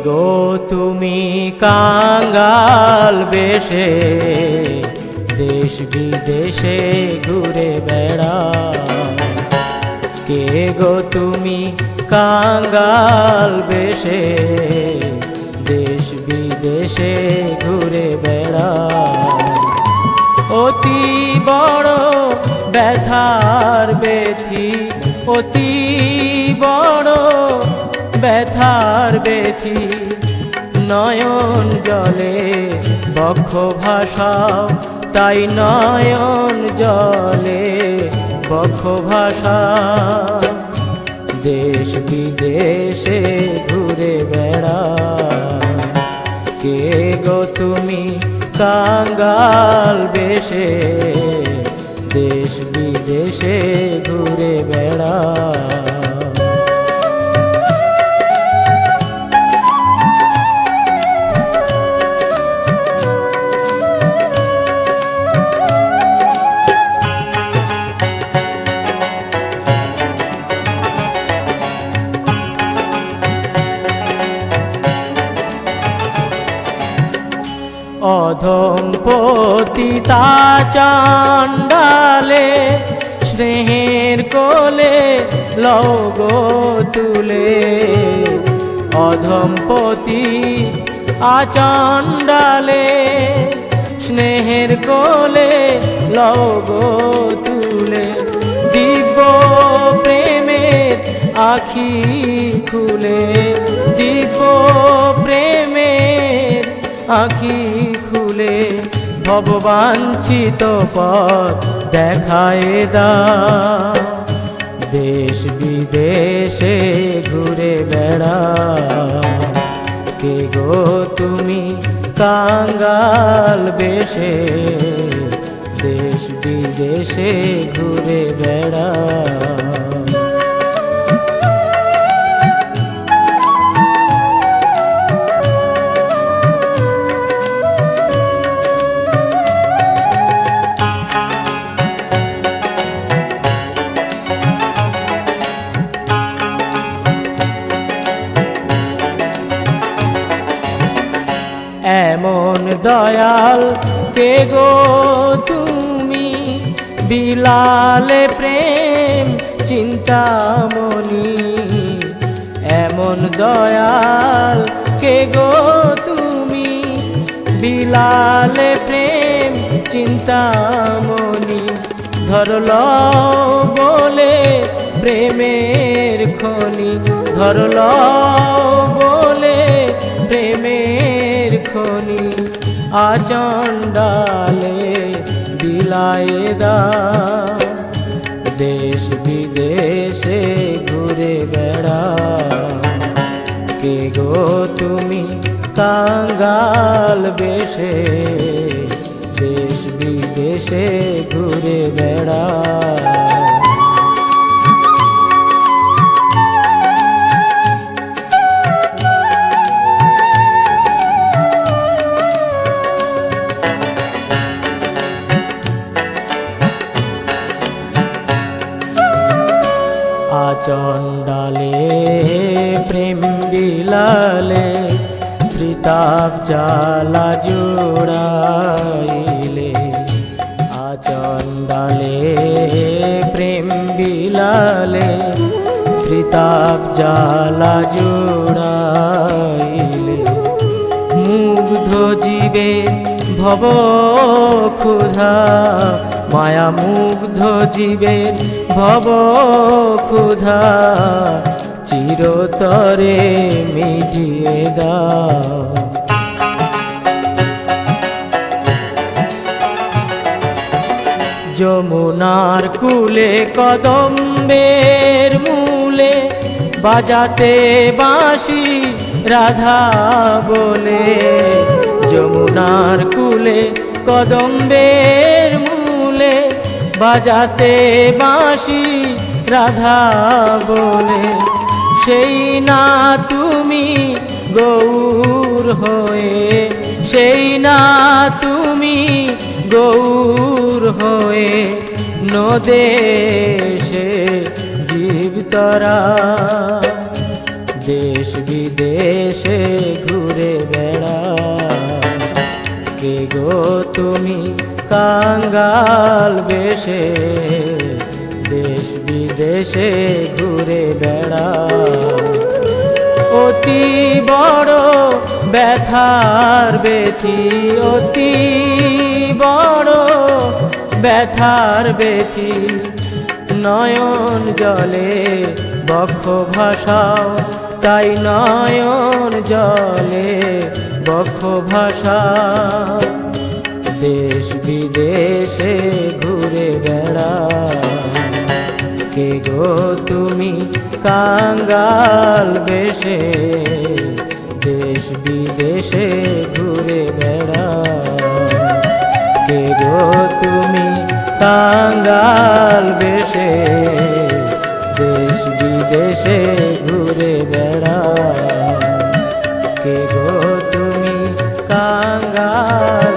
গো তুমি কাঙ্গাল বেশে দেশ বিদেশে ঘুরে বেড়াও? কে গো তুমি কাঙ্গাল বেশে দেশ বিদেশে ঘুরে বেড়াও? অতি বড় ব্যথার বেথি, অতি বড় ব্যথার বেথি, নয়ন জলে বক্ষ ভাষাও, তাই নয়ন জলে বক্ষ ভাষা। দেশ বিদেশে ঘুরে বেড়াও, কে গো তুমি কাঙ্গাল বেশে দেশ বিদেশে ঘুরে বেড়াও? অধম পতিতা চাণ্ডালে স্নেহের কোলে লও গো তুলে। অধম পতি আচাণ্ডালে স্নেহের কোলে লও গো তুলে। দিব্য প্রেমের আখি খুলে, দিব্য প্রেমের আখি খুলে, ভববাঞ্ছিত পথ দেখায় দাও। দেশ বিদেশে ঘুরে বেড়াও, কে গো তুমি কাঙ্গাল বেশে দেশ বিদেশে ঘুরে বেড়াও? এমন দয়াল কে গো তুমি, বিলালে প্রেম চিন্তামণি। এমন দয়াল কে গো তুমি, বিলালে প্রেম চিন্তামণি। ধরল বলে প্রেমের খনি, ধরল বলে প্রেমের খনি। আচণ্ডালে বিলায় দাও, দেশ বিদেশে ঘুরে বেড়াও, কে গো তুমি কাঙ্গাল বেশে দেশ বিদেশে ঘুরে বেড়াও? আচণ্ডালে প্রেম বিলালে ত্রিতাপ জ্বালা জোড়াইলে। আচণ্ডালে প্রেম বিলালে ত্রিতাপ জ্বালা জোড়াইলে। মুগ্ধ জীবে ভব ক্ষুধা, মায়া মুগ্ধ জীবের ভব ক্ষুধা। চিরতরে মিটিয়ে দাও, যমুনার কূলে কদম্বের মূলে বাজাতে বাঁশি রাধা বলে। যমুনার কূলে কদম্বের মূলে বাজাতে বাঁশি রাধা বলে। সেই না তুমি গৌর হয়ে, সেই না তুমি গৌর হয়ে নদেশে জীব তরা। দেশ বিদেশে কাঙ্গাল বেশে দেশ বিদেশে ঘুরে বেড়াও। অতি বড় ব্যথার বেথি, অতি বড় ব্যথার বেথি, নয়ন জলে বক্ষ ভাষাও, তাই নয়ন জলে বক্ষ ভাষাও। দেশ বিদেশে ঘুরে বেড়াও, কে গো তুমি কাঙ্গাল বেশে দেশ বিদেশে ঘুরে বেড়াও। কে গো তুমি কাঙ্গাল বেশে দেশ বিদেশে ঘুরে বেড়াও। কে গো তুমি কাঙ্গাল